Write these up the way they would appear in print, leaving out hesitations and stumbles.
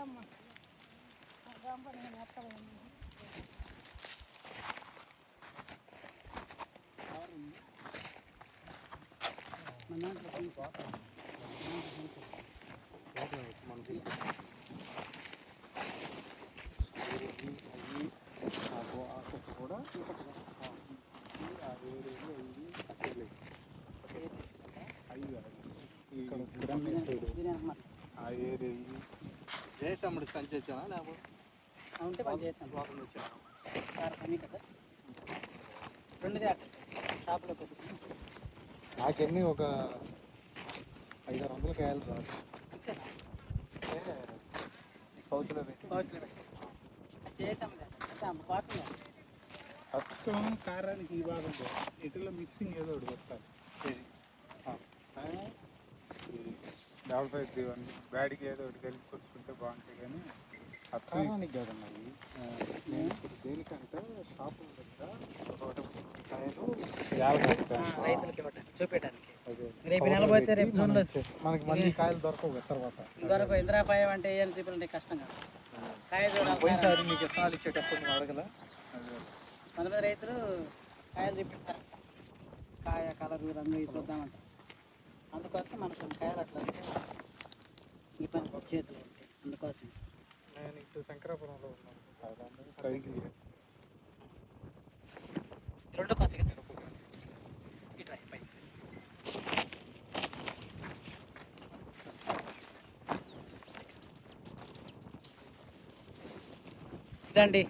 కూడా చేసాము సంచి వచ్చామా లేకపోతే ఉంటే పని చేసాం లోపల వచ్చాము పని కదా రెండుదే అట్ట షాప్లో పెట్టుకుని నాకెన్ని ఒక 500 కాయలు సార్ అంతేనా సౌత్లో పెట్టి చేసాము అచ్చం కారానికి ఈ భాగం ఇటులో మిక్సింగ్ ఏదో ఒకటి పెట్టాలి డబుల్ 5 బ్యాడికి ఏదో ఒకటి కలిపి కొట్టుకుంటే బాగుంటాయి కానీ అర్థానికి కదన్నది దేనికంటే షాపు దగ్గర కాయలు రైతులకి చూపించడానికి రేపు నెల పోతే రేపు జూన్లో మనకి మళ్ళీ కాయలు దొరకవు తర్వాత ఇంద్రాపాయం అంటే ఏం చూపించండి కష్టం కదా కాయ చూడాలి పోయినసారి మీకు విత్తనాలు ఇచ్చేటప్పుడు నేను అడగల కొంతమంది రైతులు కాయలు చూపిస్తారు కాయ కలర్ రంగు చూద్దామంట అందుకోసం మనకు కాయలు అట్లా ఈ పని చేతులు ఉంటాయి అందుకోసం నేను ఇటు శంకరాపురంలో ఉన్నాను రెండు కొత్తగా ఇట్లా పై ఇదండి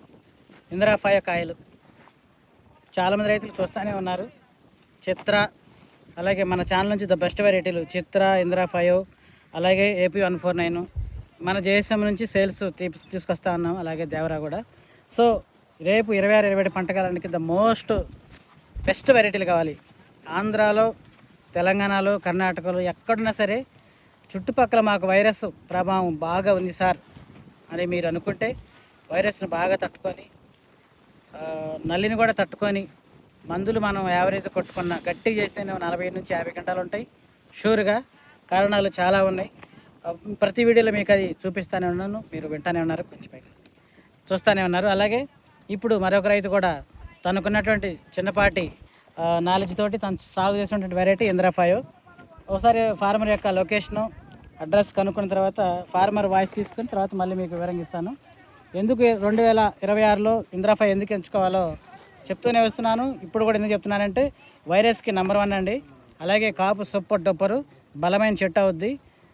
ఇంద్రాపాయ కాయలు చాలామంది రైతులు చూస్తూనే ఉన్నారు. చిత్ర అలాగే మన ఛానల్ నుంచి ద బెస్ట్ వెరైటీలు చిత్ర ఇంద్రాపాయ అలాగే AP 149 మన JSM నుంచి సేల్స్ తీసుకొస్తా ఉన్నాం. అలాగే దేవరా కూడా. సో రేపు 26-27 పంటకాలానికి ద మోస్ట్ బెస్ట్ వెరైటీలు కావాలి. ఆంధ్రాలో తెలంగాణలో కర్ణాటకలో ఎక్కడున్నా సరే చుట్టుపక్కల మాకు వైరస్ ప్రభావం బాగా ఉంది సార్ అని మీరు అనుకుంటే వైరస్ని బాగా తట్టుకొని నల్లిని కూడా తట్టుకొని మందులు మనం యావరేజ్ కొట్టుకున్న గట్టిగా చేస్తేనే 40 నుంచి 50 గంటలు ఉంటాయి షూర్గా. కారణాలు చాలా ఉన్నాయి. ప్రతి వీడియోలో మీకు అది చూపిస్తూనే ఉన్నాను, మీరు వింటూనే ఉన్నారు, కొంచెం చూస్తూనే ఉన్నారు. అలాగే ఇప్పుడు మరొక రైతు కూడా తనకున్నటువంటి చిన్నపాటి నాలెడ్జ్ తోటి తను సాగు చేసినటువంటి వెరైటీ ఇంద్రాపాయ. ఒకసారి ఫార్మర్ యొక్క లొకేషను అడ్రస్ కనుక్కున్న తర్వాత ఫార్మర్ వాయిస్ తీసుకుని తర్వాత మళ్ళీ మీకు వివరంగా ఇస్తాను. ఎందుకు 2026లో ఇంద్రాపాయ ఎందుకు ఎంచుకోవాలో చెప్తూనే వస్తున్నాను. ఇప్పుడు కూడా ఎందుకు చెప్తున్నానంటే వైరస్కి నెంబర్ 1 అండి. అలాగే కాపు సూపర్ డొప్పరు బలమైన చెట్టు అవుద్ది.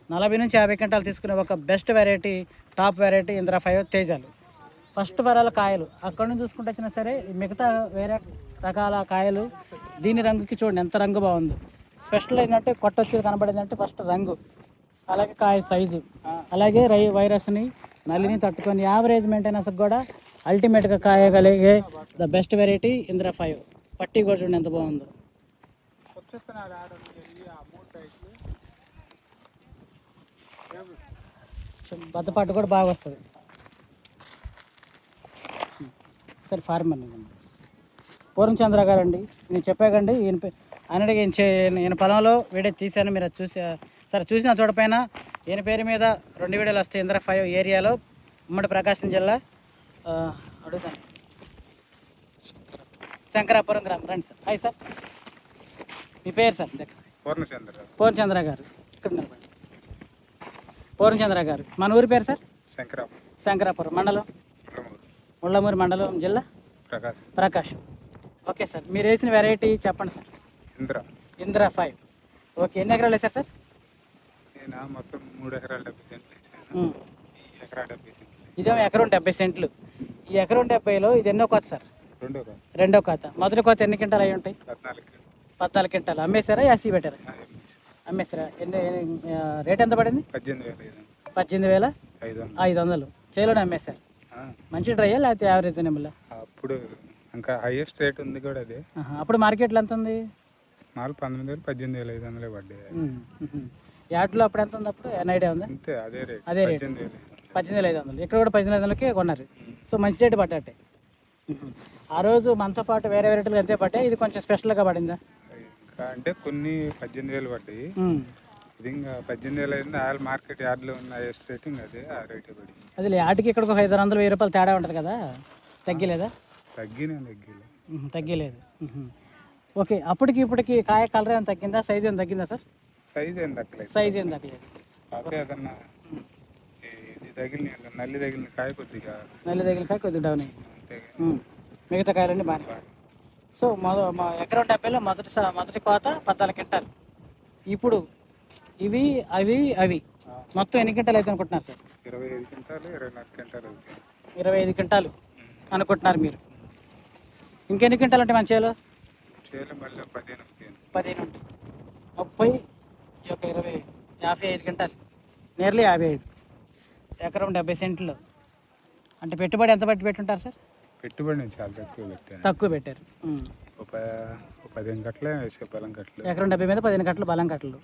40 నుంచి 50 గంటలు తీసుకునే ఒక బెస్ట్ వెరైటీ టాప్ వెరైటీ ఇంద్రాపాయ తేజాలు. ఫస్ట్ వరాల కాయలు అక్కడ నుంచి చూసుకుంటే వచ్చినా సరే మిగతా వేరే రకాల కాయలు దీని రంగుకి చూడండి ఎంత రంగు బాగుంది. స్పెషల్ ఏంటంటే కొట్టొచ్చేది కనబడేదంటే ఫస్ట్ రంగు, అలాగే కాయ సైజు, అలాగే వైరస్ని నల్లిని తట్టుకొని యావరేజ్ మెయింటెనెన్స్ కూడా అల్టిమేట్గా కాయగలిగే ద బెస్ట్ వెరైటీ ఇంద్రాపాయ. పట్టి కూడా చూడండి ఎంత బాగుందో. బద్దపాటు కూడా బాగా వస్తుంది. సరే ఫార్మర్ పూర్ణచంద్ర గారు అండి, నేను చెప్పాకండి ఈయన పొలంలో వీడియో తీశాను, మీరు అది సరే చూసిన చూడపైన ఈయన పేరు మీద 2 వీడియోలు వస్తాయి. ఇంద్రాపాయ ఏరియాలో ఉమ్మడి ప్రకాశం జిల్లా అడుగుతాను శంకరాపురం గ్రామం. రండి సార్. హాయ్ సార్, మీ పేరు సార్? పూర్ణచంద్ర గారు. ఇక్కడ నిలబడి పూర్ణచంద్ర గారు. మన ఊరి పేరు సార్? శంకరాపురం మండలం, ముళ్ళమూరు మండలం, జిల్లా ప్రకాశం. ఓకే సార్, మీరు వేసిన వెరైటీ చెప్పండి సార్. ఇంద్రాపాయ. ఓకే, ఎన్ని ఎకరాలు వేసారు సార్? మొత్తం 3 ఎకరాలు 70 సెంట్లు. ఇదేమో ఎకరం 70 సెంట్లు. ఈ ఎకరం 70లో ఇది ఎన్నో కోత సార్? రెండో కోత. మొదటి కోత ఎన్ని క్వింటాలు అయి ఉంటాయి? 14 క్వింటాలు. అమ్మేశారా యాసీ పెట్టారా? అమ్మేశారా? రేట్ ఎంత పడింది? 18,500. చేలోనే అమ్మేశారు. మంచి డ్రైయా లేకపోతే యావరేజ్ నెంబర్? అప్పుడు ఇంకా హైయెస్ట్ రేట్ ఉంది కూడా అదే. అప్పుడు మార్కెట్లో ఎంత ఉంది? 19,000 18,500 పడ్డాయి. యాడ్లో అప్పుడు ఎంత ఉంది? అప్పుడు ఐడియా ఉందా? అదే రేట్ 18,500. ఇక్కడ కూడా 18,500కే కొన్నారు. సో మంచి రేటు పట్టాటే. ఆ రోజు మనతో పాటు వేరే వెరైటీలు అంతే పట్టాయి, ఇది కొంచెం స్పెషల్గా పడిందా? అంటే కొన్ని 18,000 పడ్డాయి, ఇది ఇంకా 18,000 అయింది. ఆయిల్ మార్కెట్ యార్డ్లో ఉన్న హైయెస్ట్ రేటింగ్ అదే, ఆ రేటే పడింది. అది ఆటికి ఇక్కడ ఒక 500 1000 రూపాయలు తేడా ఉంటుంది కదా, తగ్గలేదా? తగ్గిలే. తగ్గలేదు. ఓకే, అప్పటికి ఇప్పటికి కాయ కలర్ ఏమైనా తగ్గిందా, సైజ్ ఏమైనా తగ్గిందా సార్? సైజ్ ఏం తగ్గలేదు. సైజ్ ఏం తగ్గలేదు. అదే ఏదన్నా ఇది తగిలిన నల్లి తగిలిన కాయ కొద్దిగా నల్లి తగిలిన కాయ కొద్దిగా డౌన్ అయ్యింది. అంతే. మిగతా కాయలన్నీ బాగా. సో మా ఎకరం 70లో మొదటి కోత 14 క్వింటాలు. ఇప్పుడు ఇవి అవి మొత్తం ఎన్ని క్వింటాలు అయితే అనుకుంటున్నారు సార్? 25 క్వింటాలు 24 క్వింటాలు అవుతాయి. 25 క్వింటాలు అనుకుంటున్నారు మీరు. ఇంకెన్ని క్వింటాలు ఉంటాయి మన చేలో? మళ్ళీ 15 ఉంటాయి. 15 ఉంటాయి. 30 ఈ యొక్క 20 55 క్వింటాలు, నియర్లీ 55. ఎకరం 70 సెంట్లు. అంటే పెట్టుబడి ఎంత పెట్టుంటారు సార్? పెట్టుబడి నేను చాలా తక్కువ పెట్టాను. తక్కువ పెట్టారు. ఒక 15 కట్టలే వేసే బలం కట్టలు. ఎకరం 70 మీద 15 కట్టలు బలం కట్టలు.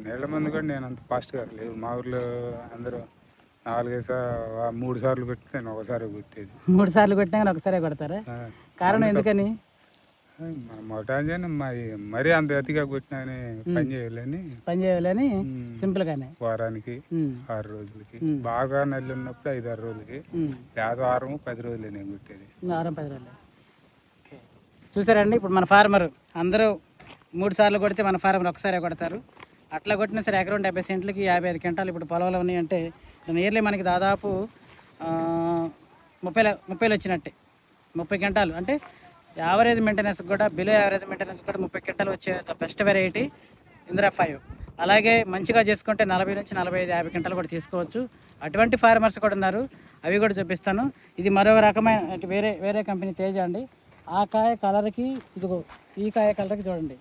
నీళ్ళ మందు కూడా నేను అంత ఫాస్ట్గా లేదు. మా ఊర్లో అందరూ 3 సార్లు కొట్టి నేను ఒకసారి కొట్టేది. 3 సార్లు కొట్టినా కానీ ఒకసారే కొడతారా? కారణం ఎందుకని? మొటాజన్ మరీ అంత అతిగా కొట్టినా పని చేయాలని సింపుల్ గానే వారానికి 6 రోజులకి, బాగా నల్లి ఉన్నప్పుడు 5-6 రోజులకి, వారం 10 రోజులే నేను కొట్టేది. వారం 10 రోజులు. చూసారండి, ఇప్పుడు మన ఫార్మర్ అందరూ 3 సార్లు కొడితే మన ఫార్మర్ ఒకసారి కొడతారు. అట్లా కొట్టినా సరే ఎకరం 70 సెంట్లకి 55 క్వింటాలు ఇప్పుడు పొలంలో ఉన్నాయంటే నియర్లీ మనకి దాదాపు 30 వచ్చినట్టే. 30 క్వింటాలు అంటే యావరేజ్ మెయింటెనెన్స్ కూడా, బిలో యావరేజ్ మెయింటెనెన్స్ కూడా 30 క్వింటాలు వచ్చే బెస్ట్ వెరైటీ ఇందిరా 5. అలాగే మంచిగా చేసుకుంటే 40 నుంచి 45, 50 క్వింటాలు కూడా తీసుకోవచ్చు. అటువంటి ఫార్మర్స్ కూడా ఉన్నారు, అవి కూడా చూపిస్తాను. ఇది మరో రకమైన వేరే కంపెనీ తేజ అండి. ఆ కాయ కలర్కి ఇదిగో ఈ కాయ కలర్కి చూడండి,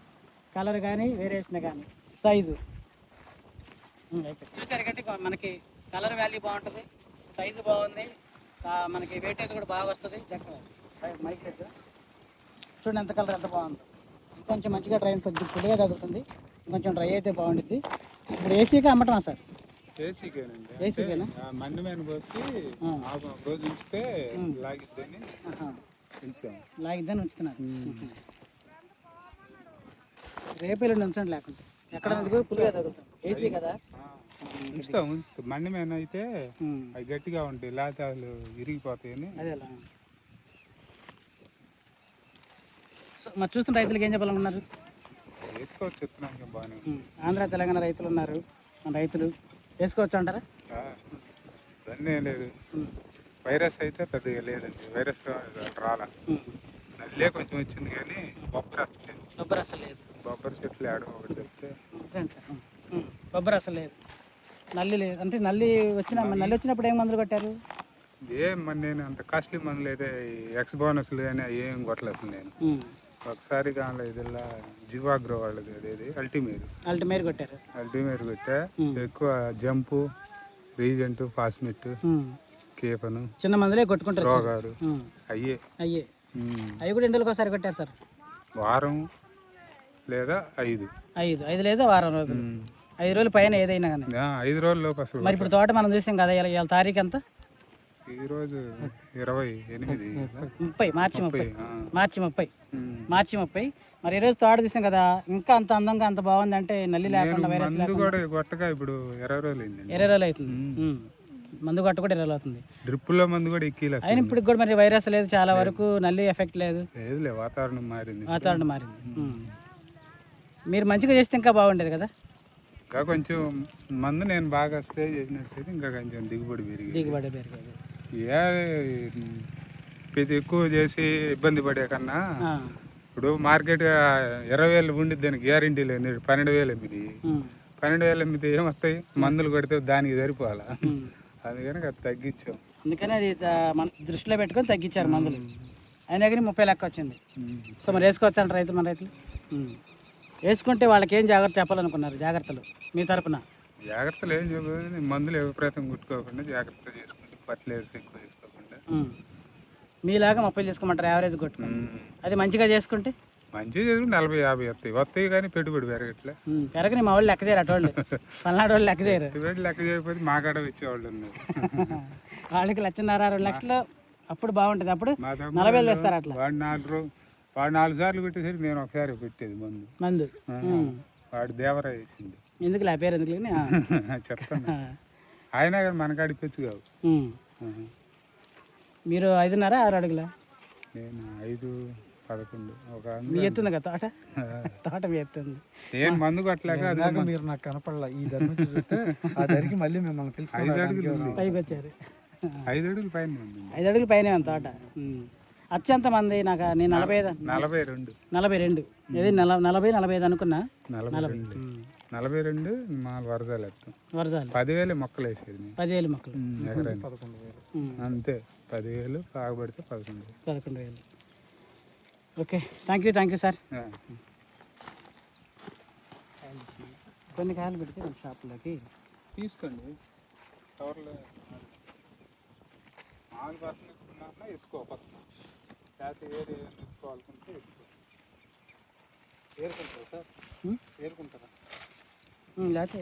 కలర్ కానీ వేరియేషన్ కానీ సైజు చూసారు కంటే మనకి కలర్ వాల్యూ బాగుంటుంది, సైజు బాగుంది, మనకి వెయిటేజ్ కూడా బాగా వస్తుంది. మైక్ చూడండి ఎంత కలర్ ఎంత బాగుంది. ఇంకొంచెం మంచిగా డ్రై కొద్దిగా పొడిగా తగ్గుతుంది, ఇంకొంచెం డ్రై అయితే బాగుంటుంది. ఇప్పుడు ఏసీగా అమ్మటమా సార్? ఏసీకేనా? మండి మీద పోసి రోజు ఉంచితే లాగిద్దని ఉంచుతున్నారు. రేపేళ్ళు ఉంచండి, లేకుంటే ఎక్కడ పులిగా తగ్గుతాం. ఏసీ కదా, ఉంచుతాం. మండి మీద అయితే అవి గట్టిగా ఉంటాయి, లేకపోతే అసలు విరిగిపోతాయని. అదే అలా. సో మరి చూస్తున్న రైతులకు ఏం చెప్పాలనుకున్నారు? వేసుకోవచ్చు, చెప్తున్నాను బాగానే. ఆంధ్ర తెలంగాణ రైతులు ఉన్నారు, మన రైతులు వేసుకోవచ్చు అంటారా? ఇవన్నీ ఏం లేదు. వైరస్ అయితే పెద్దగా లేదండి, వైరస్ రాలా. నల్లే కొంచెం వచ్చింది కానీ బొబ్బర్ అసలు లేదు. బొబ్బర్ చెట్లు ఆడ ఒకటి చెప్తే బొబ్బర్ అసలు లేదు, నల్లి లేదు. అంటే నల్లి వచ్చినప్పుడు ఏం మందులు కొట్టారు? నేను అంత కాస్ట్లీ మందులు అయితే ఎక్స్ బోనస్లు కానీ ఏం కొట్టలేదు అసలు. నేను ఒకసారి కానీ ఇదిలా జివాగ్రో వాళ్ళది అదేది అల్టిమేర్ కొట్టా. ఎక్కువ జంపు, రీజెంట్, ఫాస్మిట్, కేపను, చిన్న మందులే కొట్టుకుంటారు. రోగాలు అయ్యే అవి కూడా ఎండలకు ఒకసారి కొట్టారు సార్. వారం లేదా 5 లేదా వారం రోజులు, 5 రోజులు పైన ఏదైనా కానీ 5 రోజుల లోపు అసలు. మరి ఇప్పుడు తోట మనం చూసాం కదా, ఇవాళ తారీఖు ఎంత? ఈరోజు 30 మార్చి 30. మరి ఈరోజు తోట చూసాం కదా, ఇంకా అంత అందంగా అంత బాగుంది అంటే నల్లి లేకుండా వైరస్ లేకుండా ఇప్పుడు 20 రోజులు అవుతుంది. మందు కొట్ట కూడా 20 రోజులు అవుతుంది. డ్రిప్పుల్లో మందు కూడా ఎక్కిలేదు అయినా ఇప్పుడు కూడా మరి వైరస్ లేదు, చాలా వరకు నల్లి ఎఫెక్ట్ లేదు. వాతావరణం మారింది. మీరు మంచిగా చేస్తే ఇంకా బాగుండేది కదా. ఇంకా కొంచెం మందు నేను బాగా స్ప్రే చేసినట్టయితే ఇంకా కొంచెం దిగుబడి పెరిగేది. ఎక్కువ చేసి ఇబ్బంది పడే కన్నా ఇప్పుడు మార్కెట్ 20,000 ఉండిద్ది, దానికి గ్యారంటీ లేదు. 12,000 ఎమ్మిది 12,000 ఎమ్మిది ఏమొస్తాయి? మందులు కొడితే దానికి సరిపోవాలా, అందుకని అది తగ్గించాం. అందుకని అది మన దృష్టిలో పెట్టుకొని తగ్గించారు మందులు. అయినా కానీ 30 లెక్క వచ్చింది. సో మరి వేసుకోవచ్చు అంటారు రైతులు? మన రైతులు వేసుకుంటే వాళ్ళకి ఏం జాగ్రత్త చెప్పాలనుకున్నారు? జాగ్రత్తలు మీ తరపున? జాగ్రత్తలు ఏం చెప్పదు, మందులు విపరీతం కుట్టుకోకుండా జాగ్రత్త చేసుకుంటే, ఫర్టిలైజర్స్ ఎక్కువ చేసుకోకుండా. మీలాగా 30 చేసుకోమంటారు యావరేజ్ కొట్టుకుని? అది మంచిగా చేసుకుంటే మంచిగా చేసుకుంటే 40-50 వస్తాయి కానీ పెట్టుబడి పెరగట్లే. పెరగని మా వాళ్ళు లెక్క చేయరు, అటోళ్ళు పల్నాడు వాళ్ళు లెక్క చేయరు. పెట్టుబడి లెక్క చేయకపోతే మా కాడ వచ్చేవాళ్ళు ఉన్నారు. వాళ్ళకి 1,50,000 లక్షలు అప్పుడు బాగుంటుంది. అప్పుడు 40,000 వేస్తారు. అట్లా వాడు 4 సార్లు పెట్టేసరికి నేను ఒకసారి పెట్టేది మందు. వాడు దేవరా వేసింది. ఎందుకు ఆ పేరు ఎందుకు లేని చెప్తాను. ఆయన కానీ మనకాడి పెచ్చు కావు. మీరు 5.5 6 అడుగులా? నేను 5, 11 ఒక మీ ఎత్తుంది కదా తోట? తోట మీ ఎత్తుంది. ఏం మందు కొట్టలేక మీరు నాకు కనపడలా. ఈ ధర నుంచి చూస్తే ఆ ధరికి మళ్ళీ మిమ్మల్ని 5 అడుగులు పైకి వచ్చారు. 5 అడుగులు పైన 5 అడుగులు పైన ఉంది తోట. అచ్చ ఎంతమంది? నాకు నేను 45 42 ఏది 40 45 అనుకున్నా. 42 మా వరజాలు ఎత్తాం. వరజాలు 10,000 మొక్కలు వేసేది. 10,000 మొక్కలు ఎకరానికి 11,000 అంతే. 10,000 బాగుపడితే 11,000. Okay, thank you sir. కొన్ని కాయలు పెడితే మన షాప్లోకి తీసుకోండి. కవర్లో 4% ఇస్తున్నా వేసుకో. పక్కన ఏరు తీసుకోవాలనుకుంటే ఏరుకుంటారా సార్? ఏరుకుంటారా? లేకపోతే